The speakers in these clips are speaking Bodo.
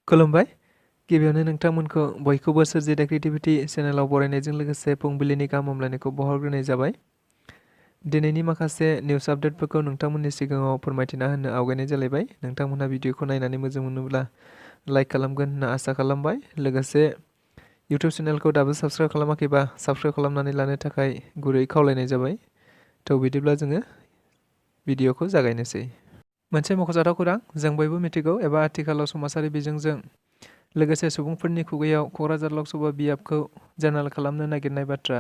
खुलुमबाय गिबियावनो नोंथांमोनखौ बयखौबो सोरजिदा क्रिएटिभिटी चेनेलाव बरायनायजों लोगोसे फुंबिलिनि गाहाम हामलायनायखौ बावहरग्रोनाय जाबाय। दिनैनि माखासे निउस आपडेटफोरखौ नोंथांमोननि सिगाङाव फोरमायथिना होनो आवगायनाय जालायबाय। नोंथांमोनहा भिडिअखौ नायनानै मोजां मोनोब्ला लाइक खालामगोन होनना आसा खालामबाय। लोगोसे इउटिउब चेनेलखौ दाबो साबस्क्राइब खालामाखैबा साबस्क्राइब खालामनानै लानो थाखाय गुरै खावलायनाय जाबाय। थ' बिदिब्ला जोङो भिडिअखौ जागायनोसै। मोनसे मख'जाथाव खौरां जों बयबो मिथिगौ एबा आथिखालाव समाजारि बिजोंजों लोगोसे सुबुंफोरनि खुगायाव क'क्राझार लकसभा बियाबखौ जेनेरेल खालामनो नागिरनाय बाथ्रा।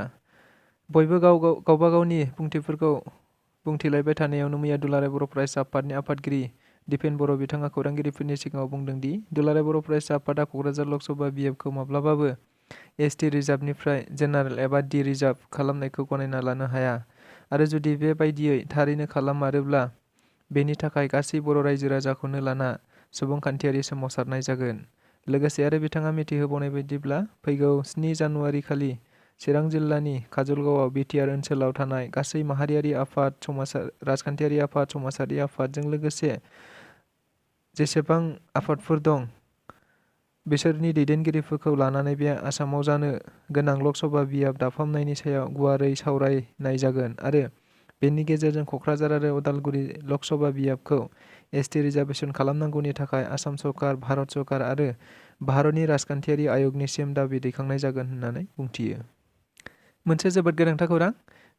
बयबो गावबा गावनि बुंथिफोरखौ बुंथिलायबाय थानायावनो मैया दुलाराय बर' फरायसा आफादनि आफादगिरि दिपेन बर' बिथाङा खौरांगिरिफोरनि सिगाङाव बुंदों दि दुलाराय बर' फरायसा आफादा क'क्राझार लकसभा बियाबखौ माब्लाबाबो एसटि रिजार्भनिफ्राय जेनेरेल एबा डि रिजार्भ खालामनायखौ गनायना लानो हाया आरो जुदि बेबायदियै थारैनो खालामारोब्ला बेनि थाखाय गासै बर' रायजो राजाखौनो लाना सुबुंखान्थियारि सोमावसारनाय जागोन। लोगोसे आरो बिथाङा मिथिहोबावनाय बायदिब्ला फैगौ 7 जानुवारि खालि चिरां जिल्लानि काजलगावआव बिटिआर ओनसोलाव थानाय गासै माहारियारि आफाद, राजखान्थियारि आफाद, समाजारि आफादजों लोगोसे जेसेबां आफादफोर दं बिसोरनि दैदेनगिरिफोरखौ लानानै बे आसामाव जानो गोनां लकसभा बियाब दाफामनायनि सायाव गुवारै सावरायनाय जागोन आरो बेनि गेजेरजों क'क्राझार आरो उदालगुरि लकसभा बियाबखौ एसटि रिजार्भेसन खालामनांगौनि थाखाय आसाम सरकार, भारत सरकार आरो भारतनि राजखान्थियारि आय'गनिसिम दाबि दैखांनाय जागोन होननानै बुंथियो। मोनसे जोबोद गोनांथार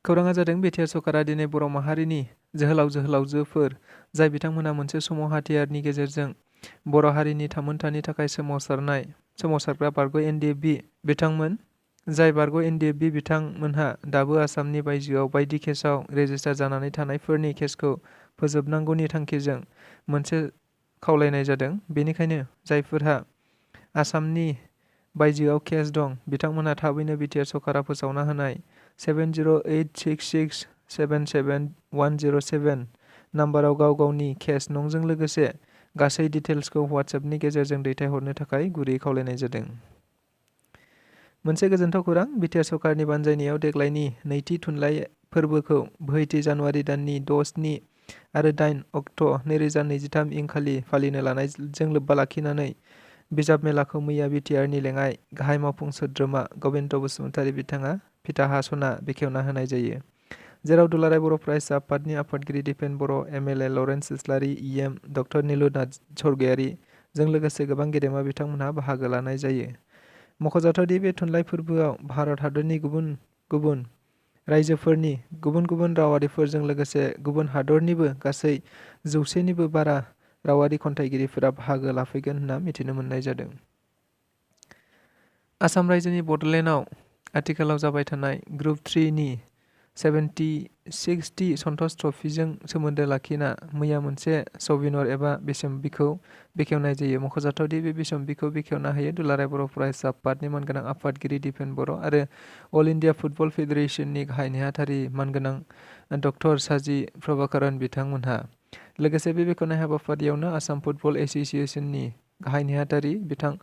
खौराङा जादों बिटिआर सरकारा दिनै बर' माहारिनि जोहोलाव-जोहोलावजोफोर जाय बिथांमोना मोनसे समाव हाथियारनि गेजेरजों बर' हारिनि थामोनथानि थाखाय सोमावसारग्रा बारग' NDFB बिथांमोन जाय बारग' NDFB बिथांमोनहा दाबो आसामनि बायजोआव बायदि केसआव रेजिस्टार जानानै थानायफोरनि केसखौ फोजोबनांगौनि थांखिजों मोनसे खावलायनाय जादों। बेनिखायनो जायफोरहा आसामनि बायजोआव केस दं बिथांमोनहा थाबैनो बिटिआर सरकारा फोसावना होनाय 7086677107 नाम्बाराव गाव गावनि केस नंजों लोगोसे गासै डिटेल्सखौ WhatsAppनि गेजेरजों दैथायहरनो थाखाय गुरै खावलायनाय जादों। मोनसे गोजोनथाव खौरां बिटिआर सरकारनि बानजायनायाव देग्लायनि नैथि थुनलाइ फोरबोखौ 4 जानुवारि दाननि 6, 7 आरो 8 अक्ट' 2023 इं खालि फालिनो लानायजों लोब्बा लाखिनानै बिजाब मेलाखौ मैया बिटिआरनि लेङाइ गाहाय मावफुं सोद्रोमा गबिन्द बसुमतारी बिथाङा फिथा हास'ना बेखेवना होनाय जायो। जेराव दुलाराय बर' फरायसा आफादनि आफादगिरि दिपेन बर', MLA लरेन्स इस्लारि, EM डक्टर नीलुनाथ सरगयारी जों लोगोसे गोबां गेदेमा बिथांमोनहा बाहागो लानाय जायो। मख'जाथाव दि बे थुनलाइ फोरबोआव भारत हादरनि गुबुन गुबुन रायजोफोरनि गुबुन गुबुन रावारिफोरजों लोगोसे गुबुन हादरनिबो गासै 100निबो बारा रावारि खन्थाइगिरिफोरा बाहागो लाफैगोन होनना मिथिनो मोननाय जादों। आसाम रायजोनि बड'लेण्डआव आथिखालाव जाबाय थानाय ग्रुप 3 नि 76 सन्टस ट्रफिजों सोमोन्दो लाखिना मैया मोनसे सबिनर एबा बिसम्बिखौ बेखेवनाय जायो। मख'जाथाव दि बे बिसम्बिखौ बेखेवना होयो दुलाराय बर' फरायसा आफादनि मानगोनां आफादगिरि दिपेन बर' आरो अल इन्डिया फुटबल फेडारेसननि गाहाय नेहाथारि मानगोनां डक्टर साजि प्रभाकरन बिथांमोनहा। लोगोसे बे बेखेवनाय हाबाफारियावनो आसाम फुटबल एस'सिएशननि गाहाय नेहाथारि बिथां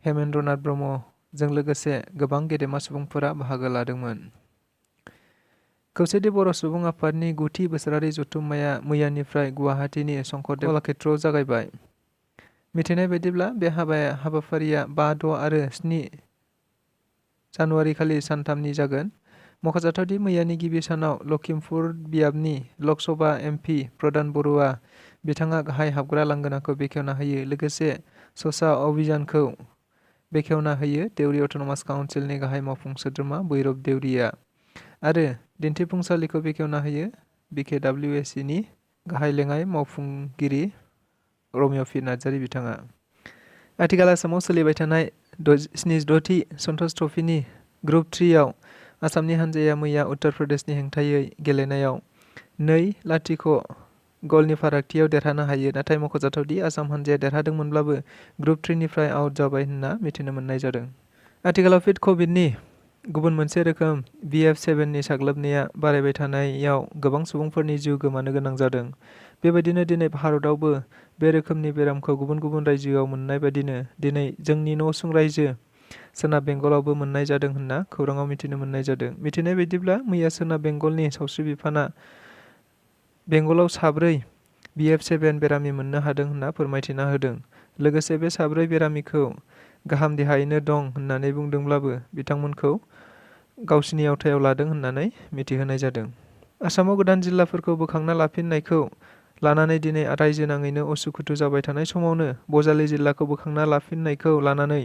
हेमेन्द्रनाथ ब्रह्मजों लोगोसे गोबां गेदेमा सुबुंफोरा बाहागो लादोंमोन। खौसेथि बर' सुबुं आफादनि 9थि बोसोरारि जथुम्माया मैयानिफ्राय गुवाहाटीनि शंकरदेव कलाक्षेत्रआव जागायबाय। मिथिनाय बायदिब्ला बे हाबाफारिया 5, 6 आरो 7 जानुवारि खालि सानथामनि जागोन। मख'जाथाव दि मैयानि गिबि सानाव लखिमपुर बियाबनि लकसभा MP प्रदान बरुवा बिथाङा गाहाय हाबग्रा लांगोनाखौ बेखेवना होयो। लोगोसे स'सा अभियानखौ बेखेवना होयो देउरि अट'नमास काउन्सिलनि गाहाय मावफुं सोद्रोमा भैरब देउरिया आरो दिन्थिफुंसालिखौ बेखेवना होयो BKWSC नि गाहाय लेङाइ मावफुंगिरि रमेश पि नार्जारी बिथाङा। आथिखाल आसामाव सोलिबाय थानाय 76थि सन्टस ट्रफिनि ग्रुप 3 आव आसामनि हान्जाया मैया उत्तर प्रदेशनि हेंथायै गेलेनायाव 2-0 गलनि फारागथियाव देरहानो हायो। नाथाय मख'जाथाव दि आसाम हान्जाया देरहादोंमोनब्लाबो ग्रुप 3 निफ्राय आउट जाबाय होनना मिथिनो मोननाय जादों। आथिखालाव कभिडनि गुबुन मोनसे रोखोम BF7नि साग्लोबनाया बारायबाय थानायाव गोबां सुबुंफोरनि जिउ गोमानो गोनां जादों। बेबायदिनो दिनै भारतआवबो बे रोखोमनि बेरामखौ गुबुन गुबुन रायजोआव मोननाय बायदिनो दिनै जोंनि न'सुं रायजो सोनाब बेंगलावबो मोननाय जादों होनना खौराङाव मिथिनो मोननाय जादों। मिथिनाय बायदिब्ला मैया सोनाब बेंगलनि सावस्रि बिफाना बेंगलाव 4 BF7 बेरामि मोननो हादों होनना फोरमायथिना होदों। लोगोसे बे साब्रै बेरामिखौ गाहाम देहायैनो दं होननानै बुंदोंब्लाबो बिथांमोनखौ गावसिनि आवथायाव लादों होननानै मिथिहोनाय जादों। आसामाव गोदान जिल्लाफोरखौ बोखांना लाफिननायखौ लानानै दिनै रायजो नाङैनो उसुखुथु जाबाय थानाय समावनो बजालि जिल्लाखौ बोखांना लाफिननायखौ लानानै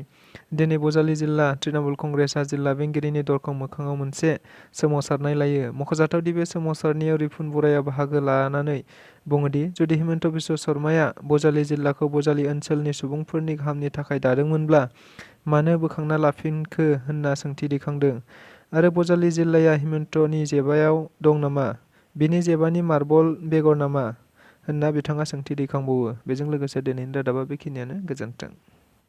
दिनै बजालि जिल्ला तृणमूल कंग्रेसआ जिल्ला बेंगिरिनि दरखं मोखाङाव मोनसे सोमावसारनाय लायो। मख'जाथावदि बे सोमावसारनायाव रिपुन बराया बाहागो लानानै बुङोदि जुदि हिमन्त बिश्व शर्माया बजालि जिल्लाखौ बजालि ओनसोलनि सुबुंफोरनि गाहामनि थाखाय दादोंमोनब्ला मानो बोखांना लाफिनखो होनना सोंथि दैखांदों आरो बजालि जिल्लाया हिमन्तनि जेबायाव दं नामा, बिनि जेबानि मार्बल बेगर नामा होनना बिथाङा सोंथि दैखांबावो। बेजों लोगोसे दिनैनि रादाबा बेखिनियानो। गोजोन्थों।